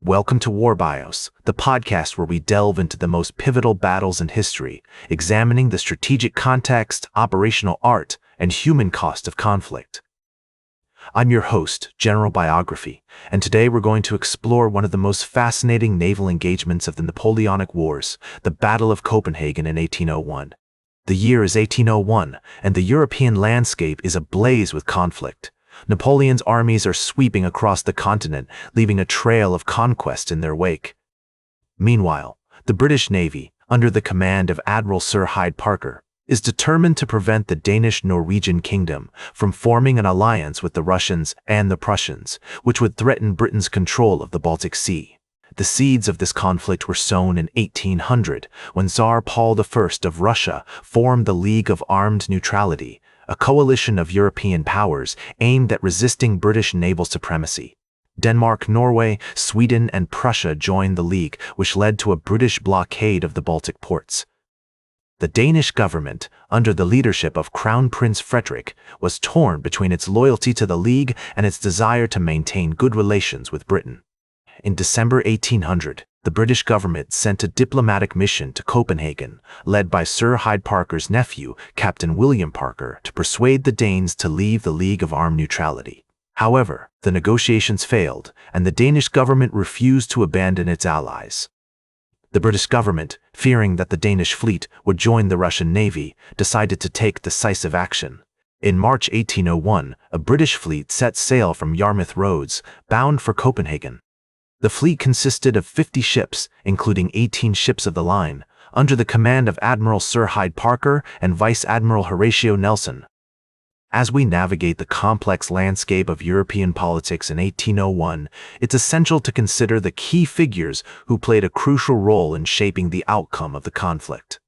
Welcome to War Bios, the podcast where we delve into the most pivotal battles in history, examining the strategic context, operational art, and human cost of conflict. I'm your host, General Biography, and today we're going to explore one of the most fascinating naval engagements of the Napoleonic Wars, the Battle of Copenhagen in 1801. The year is 1801, and the European landscape is ablaze with conflict. Napoleon's armies are sweeping across the continent, leaving a trail of conquest in their wake. Meanwhile, the British Navy, under the command of Admiral Sir Hyde Parker, is determined to prevent the Danish-Norwegian kingdom from forming an alliance with the Russians and the Prussians, which would threaten Britain's control of the Baltic Sea. The seeds of this conflict were sown in 1800, when Tsar Paul I of Russia formed the League of Armed Neutrality, a coalition of European powers aimed at resisting British naval supremacy. Denmark, Norway, Sweden, and Prussia joined the League, which led to a British blockade of the Baltic ports. The Danish government, under the leadership of Crown Prince Frederick, was torn between its loyalty to the League and its desire to maintain good relations with Britain. In December 1800, the British government sent a diplomatic mission to Copenhagen, led by Sir Hyde Parker's nephew, Captain William Parker, to persuade the Danes to leave the League of Armed Neutrality. However, the negotiations failed, and the Danish government refused to abandon its allies. The British government, fearing that the Danish fleet would join the Russian Navy, decided to take decisive action. In March 1801, a British fleet set sail from Yarmouth Roads, bound for Copenhagen. The fleet consisted of 50 ships, including 18 ships of the line, under the command of Admiral Sir Hyde Parker and Vice Admiral Horatio Nelson. As we navigate the complex landscape of European politics in 1801, it's essential to consider the key figures who played a crucial role in shaping the outcome of the conflict.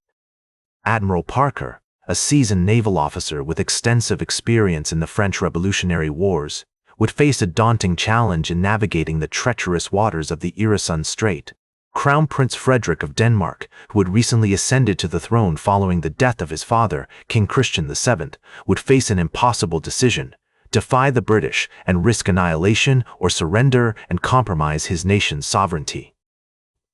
Admiral Parker, a seasoned naval officer with extensive experience in the French Revolutionary Wars, would face a daunting challenge in navigating the treacherous waters of the Øresund Strait. Crown Prince Frederick of Denmark, who had recently ascended to the throne following the death of his father, King Christian VII, would face an impossible decision: defy the British and risk annihilation, or surrender and compromise his nation's sovereignty.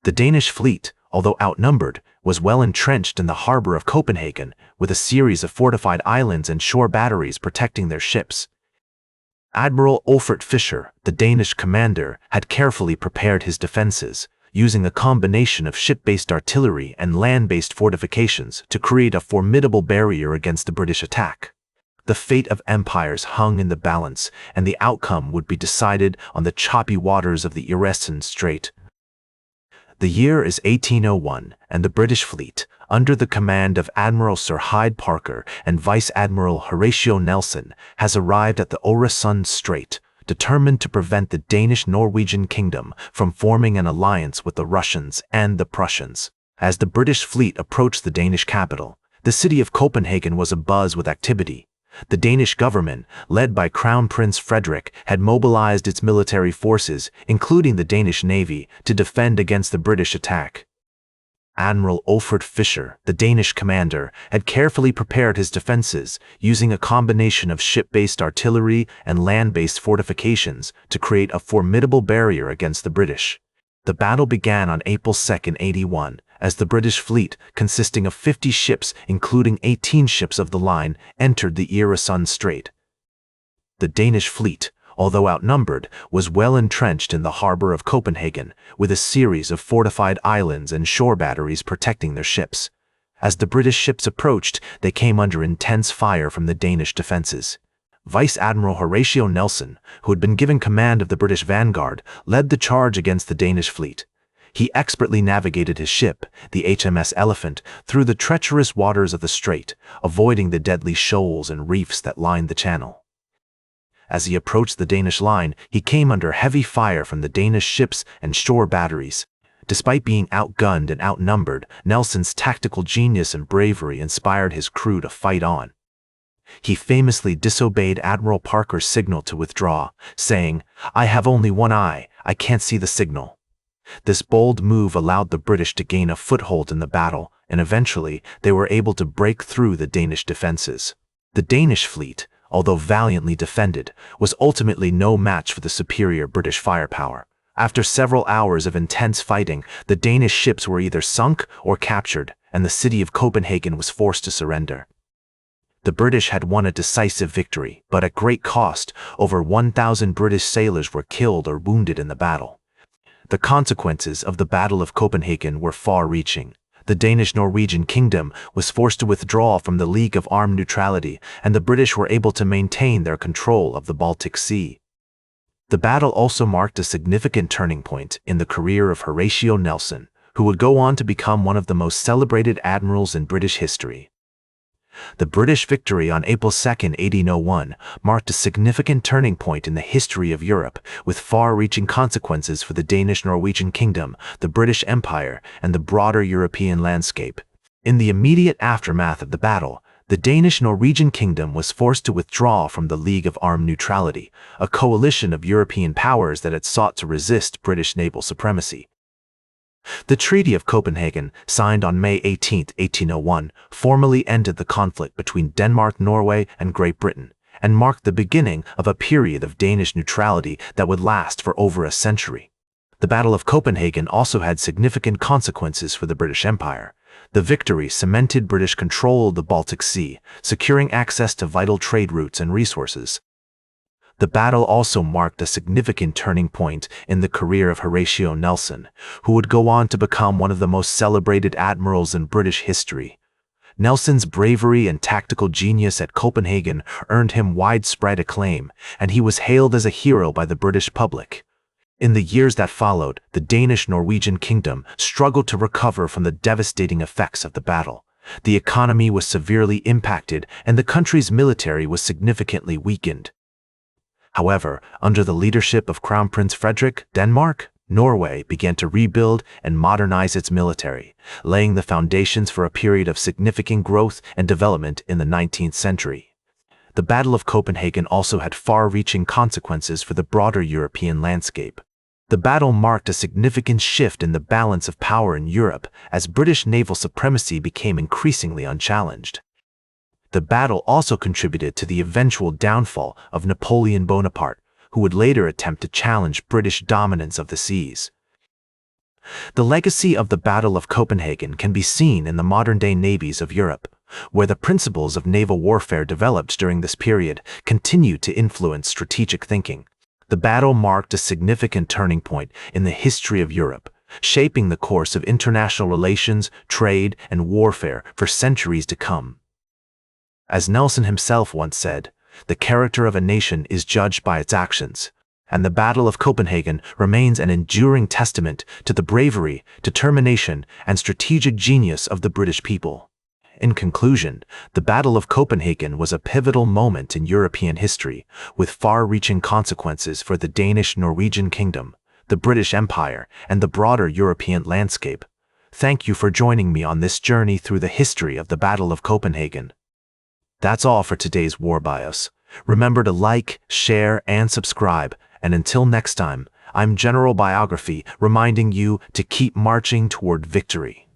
The Danish fleet, although outnumbered, was well entrenched in the harbor of Copenhagen, with a series of fortified islands and shore batteries protecting their ships. Admiral Olfert Fischer, the Danish commander, had carefully prepared his defenses, using a combination of ship-based artillery and land-based fortifications to create a formidable barrier against the British attack. The fate of empires hung in the balance, and the outcome would be decided on the choppy waters of the Øresund Strait. The year is 1801, and the British fleet, under the command of Admiral Sir Hyde Parker and Vice Admiral Horatio Nelson, has arrived at the Øresund Strait, determined to prevent the Danish-Norwegian kingdom from forming an alliance with the Russians and the Prussians. As the British fleet approached the Danish capital, the city of Copenhagen was abuzz with activity. The Danish government, led by Crown Prince Frederick, had mobilized its military forces, including the Danish Navy, to defend against the British attack. Admiral Olfert Fischer, the Danish commander, had carefully prepared his defenses, using a combination of ship-based artillery and land-based fortifications to create a formidable barrier against the British. The battle began on April 2, 1801, as the British fleet, consisting of 50 ships including 18 ships of the line, entered the Øresund Strait. The Danish fleet, although outnumbered, was well entrenched in the harbor of Copenhagen, with a series of fortified islands and shore batteries protecting their ships. As the British ships approached, they came under intense fire from the Danish defenses. Vice Admiral Horatio Nelson, who had been given command of the British vanguard, led the charge against the Danish fleet. He expertly navigated his ship, the HMS Elephant, through the treacherous waters of the strait, avoiding the deadly shoals and reefs that lined the channel. As he approached the Danish line, he came under heavy fire from the Danish ships and shore batteries. Despite being outgunned and outnumbered, Nelson's tactical genius and bravery inspired his crew to fight on. He famously disobeyed Admiral Parker's signal to withdraw, saying, "I have only one eye, I can't see the signal." This bold move allowed the British to gain a foothold in the battle, and eventually they were able to break through the Danish defenses. The Danish fleet, although valiantly defended, was ultimately no match for the superior British firepower. After several hours of intense fighting, the Danish ships were either sunk or captured, and the city of Copenhagen was forced to surrender. The British had won a decisive victory, but at great cost. Over 1,000 British sailors were killed or wounded in the battle. The consequences of the Battle of Copenhagen were far-reaching. The Danish-Norwegian kingdom was forced to withdraw from the League of Armed Neutrality, and the British were able to maintain their control of the Baltic Sea. The battle also marked a significant turning point in the career of Horatio Nelson, who would go on to become one of the most celebrated admirals in British history. The British victory on April 2, 1801, marked a significant turning point in the history of Europe, with far-reaching consequences for the Danish-Norwegian kingdom, the British Empire, and the broader European landscape. In the immediate aftermath of the battle, the Danish-Norwegian kingdom was forced to withdraw from the League of Armed Neutrality, a coalition of European powers that had sought to resist British naval supremacy. The Treaty of Copenhagen, signed on May 18, 1801, formally ended the conflict between Denmark, Norway, and Great Britain, and marked the beginning of a period of Danish neutrality that would last for over a century. The Battle of Copenhagen also had significant consequences for the British Empire. The victory cemented British control of the Baltic Sea, securing access to vital trade routes and resources. The battle also marked a significant turning point in the career of Horatio Nelson, who would go on to become one of the most celebrated admirals in British history. Nelson's bravery and tactical genius at Copenhagen earned him widespread acclaim, and he was hailed as a hero by the British public. In the years that followed, the Danish-Norwegian kingdom struggled to recover from the devastating effects of the battle. The economy was severely impacted, and the country's military was significantly weakened. However, under the leadership of Crown Prince Frederik, Denmark, Norway began to rebuild and modernize its military, laying the foundations for a period of significant growth and development in the 19th century. The Battle of Copenhagen also had far-reaching consequences for the broader European landscape. The battle marked a significant shift in the balance of power in Europe as British naval supremacy became increasingly unchallenged. The battle also contributed to the eventual downfall of Napoleon Bonaparte, who would later attempt to challenge British dominance of the seas. The legacy of the Battle of Copenhagen can be seen in the modern-day navies of Europe, where the principles of naval warfare developed during this period continue to influence strategic thinking. The battle marked a significant turning point in the history of Europe, shaping the course of international relations, trade, and warfare for centuries to come. As Nelson himself once said, the character of a nation is judged by its actions, and the Battle of Copenhagen remains an enduring testament to the bravery, determination, and strategic genius of the British people. In conclusion, the Battle of Copenhagen was a pivotal moment in European history, with far-reaching consequences for the Danish-Norwegian kingdom, the British Empire, and the broader European landscape. Thank you for joining me on this journey through the history of the Battle of Copenhagen. That's all for today's War Bios. Remember to like, share, and subscribe. And until next time, I'm General Biography, reminding you to keep marching toward victory.